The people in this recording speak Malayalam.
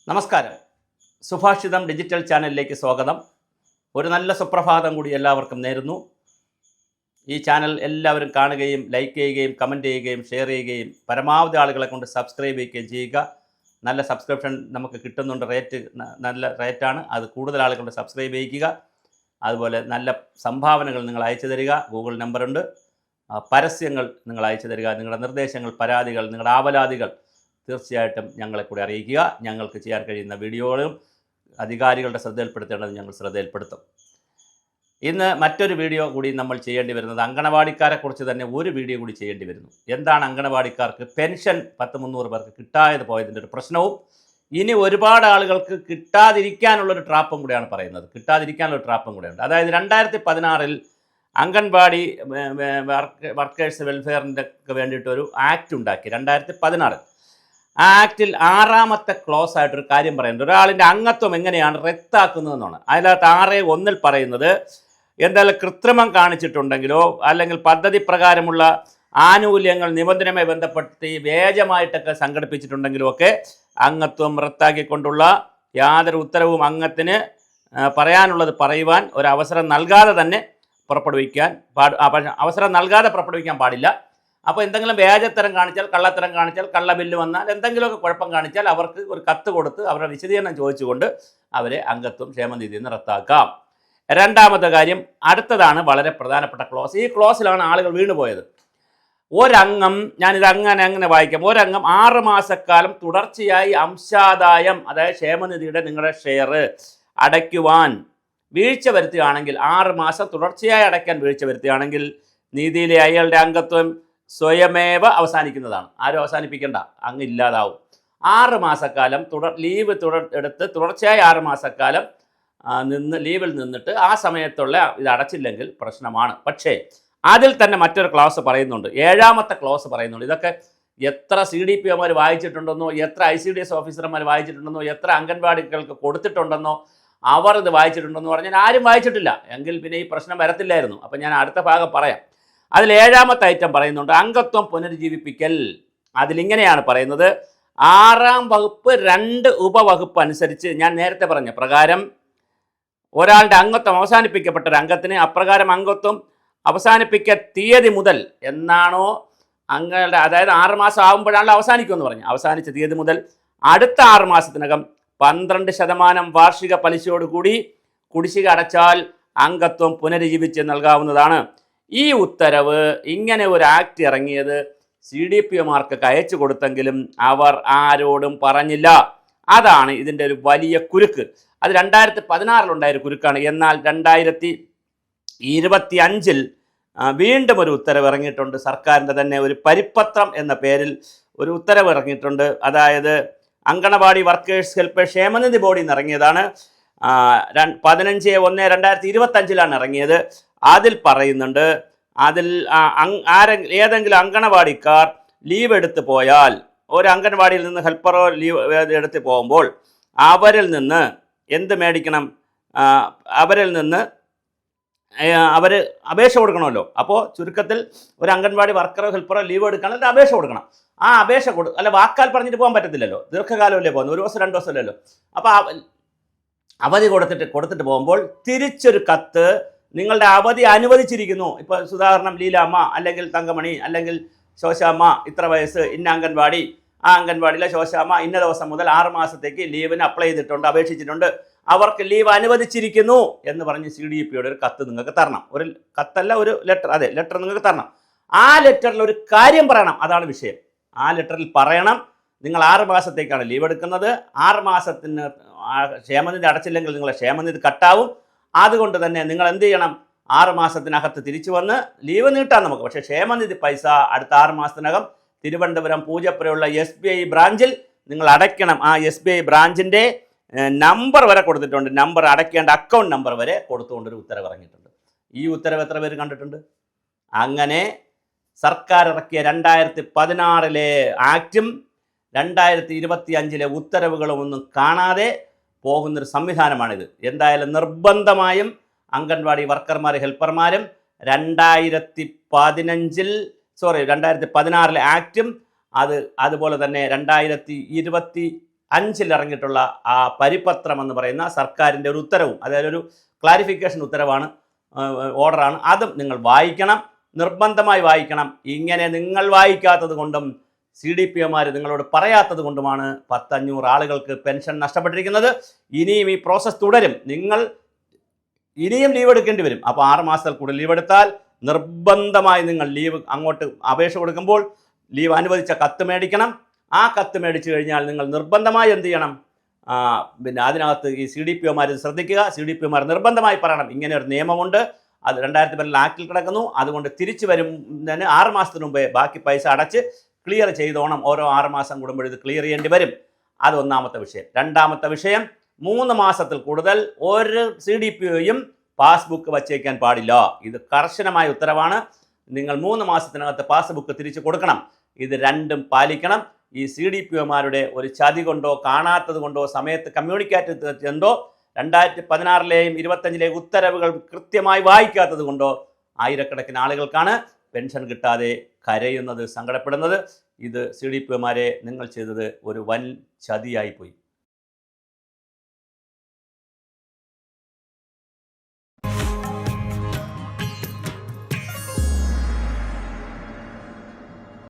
നമസ്കാരം. സുഭാഷിതം ഡിജിറ്റൽ ചാനലിലേക്ക് സ്വാഗതം. ഒരു നല്ല സുപ്രഭാതം കൂടി എല്ലാവർക്കും നേരുന്നു. ഈ ചാനൽ എല്ലാവരും കാണുകയും ലൈക്ക് ചെയ്യുകയും കമൻറ്റ് ചെയ്യുകയും ഷെയർ ചെയ്യുകയും പരമാവധി ആളുകളെ കൊണ്ട് സബ്സ്ക്രൈബ് ചെയ്യുകയും ചെയ്യുക. നല്ല സബ്സ്ക്രിപ്ഷൻ നമുക്ക് കിട്ടുന്നുണ്ട്. നല്ല റേറ്റാണ്. അത് കൂടുതൽ ആളുകളുടെ സബ്സ്ക്രൈബ് ചെയ്യിക്കുക. അതുപോലെ നല്ല സംഭാവനകൾ നിങ്ങൾ അയച്ചു തരിക. ഗൂഗിൾ നമ്പറുണ്ട്. പരസ്യങ്ങൾ നിങ്ങൾ അയച്ചു തരിക. നിങ്ങളുടെ നിർദ്ദേശങ്ങൾ, പരാതികൾ, നിങ്ങളുടെ ആവലാതികൾ തീർച്ചയായിട്ടും ഞങ്ങളെ കൂടി അറിയിക്കുക. ഞങ്ങൾക്ക് ചെയ്യാൻ കഴിയുന്ന വീഡിയോകളും അധികാരികളുടെ ശ്രദ്ധയിൽപ്പെടുത്തേണ്ടത് ഞങ്ങൾ ശ്രദ്ധയിൽപ്പെടുത്തും. ഇന്ന് മറ്റൊരു വീഡിയോ കൂടി നമ്മൾ ചെയ്യേണ്ടി വരുന്നത് അങ്കണവാടിക്കാരെക്കുറിച്ച് തന്നെ ഒരു വീഡിയോ കൂടി ചെയ്യേണ്ടി വരുന്നു. എന്താണ് അങ്കണവാടിക്കാർക്ക് പെൻഷൻ 10-300 പേർക്ക് കിട്ടാതെ പോയതിൻ്റെ ഒരു പ്രശ്നവും ഇനി ഒരുപാട് ആളുകൾക്ക് കിട്ടാതിരിക്കാനുള്ളൊരു ട്രാപ്പും കൂടെയാണ് പറയുന്നത്. കിട്ടാതിരിക്കാനുള്ളൊരു ട്രാപ്പും കൂടെയുണ്ട്. അതായത് 2016 അംഗൻവാടി വർക്കേഴ്സ് വെൽഫെയറിൻ്റെ വേണ്ടിയിട്ടൊരു ആക്ട് ഉണ്ടാക്കി. 2016 ആ ആക്റ്റിൽ 6ാമത്തെ ക്ലോസ് ആയിട്ടൊരു കാര്യം പറയുന്നുണ്ട്. ഒരാളിൻ്റെ അംഗത്വം എങ്ങനെയാണ് റദ്ദാക്കുന്നതെന്നാണ്. അതിനകത്ത് 6.1 പറയുന്നത് എന്തായാലും കൃത്രിമം കാണിച്ചിട്ടുണ്ടെങ്കിലോ അല്ലെങ്കിൽ പദ്ധതി പ്രകാരമുള്ള ആനുകൂല്യങ്ങൾ നിബന്ധനയുമായി ബന്ധപ്പെട്ട് വ്യാജമായിട്ടൊക്കെ സംഘടിപ്പിച്ചിട്ടുണ്ടെങ്കിലോ ഒക്കെ അംഗത്വം റദ്ദാക്കിക്കൊണ്ടുള്ള യാതൊരു ഉത്തരവും അംഗത്തിന് പറയാനുള്ളത് പറയുവാൻ ഒരവസരം നൽകാതെ തന്നെ അവസരം നൽകാതെ പുറപ്പെടുവിക്കാൻ പാടില്ല. അപ്പോൾ എന്തെങ്കിലും വ്യാജത്തരം കാണിച്ചാൽ, കള്ളത്തരം കാണിച്ചാൽ, കള്ളബില്ല് വന്നാൽ, എന്തെങ്കിലുമൊക്കെ കുഴപ്പം കാണിച്ചാൽ അവർക്ക് ഒരു കത്ത് കൊടുത്ത് അവരുടെ വിശദീകരണം ചോദിച്ചുകൊണ്ട് അവരെ അംഗത്വം ക്ഷേമനിധിയിൽ നിന്ന് റദ്ദാക്കാം. രണ്ടാമത്തെ കാര്യം, അടുത്തതാണ് വളരെ പ്രധാനപ്പെട്ട ക്ലോസ്. ഈ ക്ലോസിലാണ് ആളുകൾ വീണുപോയത്. ഒരംഗം, ഞാനിത് അങ്ങനെ വായിക്കാം. ഒരംഗം 6 മാസക്കാലം തുടർച്ചയായി അംശാദായം, അതായത് ക്ഷേമനിധിയുടെ നിങ്ങളുടെ ഷെയർ അടയ്ക്കുവാൻ വീഴ്ച വരുത്തുകയാണെങ്കിൽ, 6 മാസം തുടർച്ചയായി അടയ്ക്കാൻ വീഴ്ച വരുത്തുകയാണെങ്കിൽ നീതിയിലെ അയാളുടെ അംഗത്വം സ്വയമേവ അവസാനിക്കുന്നതാണ്. ആരും അവസാനിപ്പിക്കേണ്ട, അങ്ങ് ഇല്ലാതാവും. 6 മാസക്കാലം ലീവ് എടുത്ത് തുടർച്ചയായി 6 മാസക്കാലം ലീവിൽ നിന്നിട്ട് ആ സമയത്തുള്ള ഇത് അടച്ചില്ലെങ്കിൽ പ്രശ്നമാണ്. പക്ഷേ അതിൽ തന്നെ മറ്റൊരു ക്ലോസ് പറയുന്നുണ്ട്. 7ാമത്തെ ക്ലോസ് പറയുന്നുണ്ട്. ഇതൊക്കെ എത്ര CDPOമാർ വായിച്ചിട്ടുണ്ടെന്നോ, എത്ര ICDS ഓഫീസർമാർ വായിച്ചിട്ടുണ്ടെന്നോ, എത്ര അംഗൻവാടികൾക്ക് കൊടുത്തിട്ടുണ്ടെന്നോ, അവർ ഇത് വായിച്ചിട്ടുണ്ടെന്ന് പറഞ്ഞാൽ ആരും വായിച്ചിട്ടില്ല എങ്കിൽ പിന്നെ ഈ പ്രശ്നം വരത്തില്ലായിരുന്നു. അപ്പം ഞാൻ അടുത്ത ഭാഗം പറയാം. അതിൽ 7ാമത്തെ ഐറ്റം പറയുന്നുണ്ട്, അംഗത്വം പുനരുജ്ജീവിപ്പിക്കൽ. അതിലിങ്ങനെയാണ് പറയുന്നത്, 6ാം വകുപ്പ് 2 ഉപവകുപ്പ് അനുസരിച്ച് ഞാൻ നേരത്തെ പറഞ്ഞ പ്രകാരം ഒരാളുടെ അംഗത്വം അവസാനിപ്പിക്കപ്പെട്ട ഒരു അംഗത്തിന് അപ്രകാരം അംഗത്വം അവസാനിപ്പിക്ക തീയതി മുതൽ എന്നാണോ അംഗങ്ങളുടെ, അതായത് 6 മാസം ആകുമ്പോഴാണല്ലോ അവസാനിക്കുമെന്ന് പറഞ്ഞു, അവസാനിച്ച തീയതി മുതൽ അടുത്ത 6 മാസത്തിനകം 12% വാർഷിക പലിശയോടുകൂടി കുടിശ്ശിക അടച്ചാൽ അംഗത്വം പുനരുജ്ജീവിച്ച് നൽകാവുന്നതാണ്. ഈ ഉത്തരവ്, ഇങ്ങനെ ഒരു ആക്ട് ഇറങ്ങിയത് CDPOമാർക്ക് അയച്ചു കൊടുത്തെങ്കിലും അവർ ആരോടും പറഞ്ഞില്ല. അതാണ് ഇതിൻ്റെ ഒരു വലിയ കുരുക്ക്. അത് 2016 ഉണ്ടായൊരു കുരുക്കാണ്. എന്നാൽ 2025 വീണ്ടും ഒരു ഉത്തരവ് ഇറങ്ങിയിട്ടുണ്ട്. സർക്കാരിൻ്റെ തന്നെ ഒരു പരിപത്രം എന്ന പേരിൽ ഒരു ഉത്തരവ് ഇറങ്ങിയിട്ടുണ്ട്. അതായത് അങ്കണവാടി വർക്കേഴ്സ് ഹെൽപ്പേഴ്സ് ക്ഷേമനിധി ബോർഡിൽ നിന്ന് ഇറങ്ങിയതാണ്. 15/1/2025 ഇറങ്ങിയത്. അതിൽ പറയുന്നുണ്ട്, അതിൽ ഏതെങ്കിലും അങ്കണവാടിക്കാർ ലീവ് എടുത്ത് പോയാൽ, ഒരു അങ്കണവാടിയിൽ നിന്ന് ഹെൽപ്പറോ ലീവ് എടുത്ത് പോകുമ്പോൾ അവരിൽ നിന്ന് എന്ത് മേടിക്കണം? അവരിൽ നിന്ന് അവർ അപേക്ഷ കൊടുക്കണമല്ലോ. അപ്പോൾ ചുരുക്കത്തിൽ ഒരു അംഗൻവാടി വർക്കറോ ഹെൽപ്പറോ ലീവ് എടുക്കുകയാണെങ്കിൽ അപേക്ഷ കൊടുക്കണം. ആ അപേക്ഷ അല്ല, വാക്കാൽ പറഞ്ഞിട്ട് പോകാൻ പറ്റത്തില്ലല്ലോ. ദീർഘകാലമല്ലേ പോകുന്നത്, 1 ദിവസം 2 ദിവസം അല്ലല്ലോ. അപ്പോൾ അവധി കൊടുത്തിട്ട് പോകുമ്പോൾ തിരിച്ചൊരു കത്ത്, നിങ്ങളുടെ അവധി അനുവദിച്ചിരിക്കുന്നു. ഇപ്പോൾ ഉദാഹരണം ലീലാമ്മ അല്ലെങ്കിൽ തങ്കമണി അല്ലെങ്കിൽ ശോശാമ്മ ഇത്ര വയസ്സ്, ഇന്ന അംഗൻവാടി, ആ അംഗൻവാടിയിലെ ശോശാമ്മ ഇന്ന ദിവസം മുതൽ 6 മാസത്തേക്ക് ലീവിന് അപ്ലൈ ചെയ്തിട്ടുണ്ട്, അപേക്ഷിച്ചിട്ടുണ്ട്, അവർക്ക് ലീവ് അനുവദിച്ചിരിക്കുന്നു എന്ന് പറഞ്ഞ് CDPOയുടെ ഒരു കത്ത് നിങ്ങൾക്ക് തരണം. ഒരു കത്തല്ല, ഒരു ലെറ്റർ. അതെ, ലെറ്റർ നിങ്ങൾക്ക് തരണം. ആ ലെറ്ററിൽ ഒരു കാര്യം പറയണം. അതാണ് വിഷയം. ആ ലെറ്ററിൽ പറയണം, നിങ്ങൾ 6 മാസത്തേക്കാണ് ലീവ് എടുക്കുന്നത്. 6 മാസത്തിന് ക്ഷേമനിധി അടച്ചില്ലെങ്കിൽ നിങ്ങളെ ക്ഷേമനിധി കട്ടാവും. അതുകൊണ്ട് തന്നെ നിങ്ങൾ എന്ത് ചെയ്യണം? 6 മാസത്തിനകത്ത് തിരിച്ചു വന്ന് ലീവ് നീട്ടാം നമുക്ക്. പക്ഷേ ക്ഷേമനിധി പൈസ അടുത്ത 6 മാസത്തിനകം തിരുവനന്തപുരം പൂജപ്പുരയുള്ള SBI ബ്രാഞ്ചിൽ നിങ്ങൾ അടയ്ക്കണം. ആ SBI ബ്രാഞ്ചിൻ്റെ നമ്പർ വരെ കൊടുത്തിട്ടുണ്ട്. നമ്പർ, അടയ്ക്കേണ്ട അക്കൗണ്ട് നമ്പർ വരെ കൊടുത്തുകൊണ്ടൊരു ഉത്തരവ് ഇറങ്ങിയിട്ടുണ്ട്. ഈ ഉത്തരവ് എത്ര പേര് കണ്ടിട്ടുണ്ട്? അങ്ങനെ സർക്കാർ ഇറക്കിയ 2016 ആക്റ്റും 2025 ഉത്തരവുകളും ഒന്നും കാണാതെ പോകുന്നൊരു സംവിധാനമാണിത്. എന്തായാലും നിർബന്ധമായും അംഗൻവാടി വർക്കർമാർ, ഹെൽപ്പർമാരും 2016 ആക്റ്റും അതുപോലെ തന്നെ 2025 5 ഇറങ്ങിയിട്ടുള്ള ആ പരിപത്രം എന്ന് പറയുന്ന സർക്കാരിൻ്റെ ഒരു ഉത്തരവും, അതായത് ഒരു ക്ലാരിഫിക്കേഷൻ ഉത്തരവാണ്, ഓർഡറാണ്, അതും നിങ്ങൾ വായിക്കണം, നിർബന്ധമായി വായിക്കണം. ഇങ്ങനെ നിങ്ങൾ വായിക്കാത്തത് കൊണ്ടും CDPOമാർ നിങ്ങളോട് പറയാത്തത് കൊണ്ടുമാണ് 500 ആളുകൾക്ക് പെൻഷൻ നഷ്ടപ്പെട്ടിരിക്കുന്നത്. ഇനിയും ഈ പ്രോസസ്സ് തുടരും. നിങ്ങൾ ഇനിയും ലീവ് എടുക്കേണ്ടി വരും. അപ്പോൾ 6 മാസത്തിൽ കൂടുതൽ ലീവ് എടുത്താൽ നിർബന്ധമായി നിങ്ങൾ ലീവ് അങ്ങോട്ട് അപേക്ഷ കൊടുക്കുമ്പോൾ ലീവ് അനുവദിച്ച കത്ത് മേടിക്കണം. ആ കത്ത് മേടിച്ചു കഴിഞ്ഞാൽ നിങ്ങൾ നിർബന്ധമായി എന്ത് ചെയ്യണം? പിന്നെ അതിനകത്ത് ഈ CDPOമാർ ശ്രദ്ധിക്കുക. CDPOമാർ നിർബന്ധമായി പറയണം, ഇങ്ങനെ ഒരു നിയമമുണ്ട്, അത് 2010 ആക്റ്റിൽ കിടക്കുന്നു, അതുകൊണ്ട് തിരിച്ചു വരുന്നതിന് 6 മാസത്തിന് മുമ്പേ ബാക്കി പൈസ അടച്ച് ക്ലിയർ ചെയ്തോണം. ഓരോ 6 മാസം കൂടുമ്പോൾ ഇത് ക്ലിയർ ചെയ്യേണ്ടി വരും. അത് ഒന്നാമത്തെ വിഷയം. രണ്ടാമത്തെ വിഷയം, 3 മാസത്തിൽ കൂടുതൽ ഒരു CDPOയും പാസ്ബുക്ക് വച്ചേക്കാൻ പാടില്ല. ഇത് കർശനമായ ഉത്തരവാണ്. നിങ്ങൾ 3 മാസത്തിനകത്ത് പാസ്ബുക്ക് തിരിച്ചു കൊടുക്കണം. ഇത് രണ്ടും പാലിക്കണം. ഈ CDPOമാരുടെ ഒരു ചതി കൊണ്ടോ കാണാത്തത് കൊണ്ടോ സമയത്ത് കമ്മ്യൂണിക്കേറ്റ് ചെയ്തോ 2016ലെയും 25ലെയും ഉത്തരവുകൾ കൃത്യമായി വായിക്കാത്തത് കൊണ്ടോ ആയിരക്കണക്കിന് ആളുകൾക്കാണ് പെൻഷൻ കിട്ടാതെ കരയുന്നത്, സങ്കടപ്പെടുന്നത്. ഇത് CDPOമാരെ നിങ്ങൾ ചെയ്തത് ഒരു വൻ ചതിയായിപ്പോയി.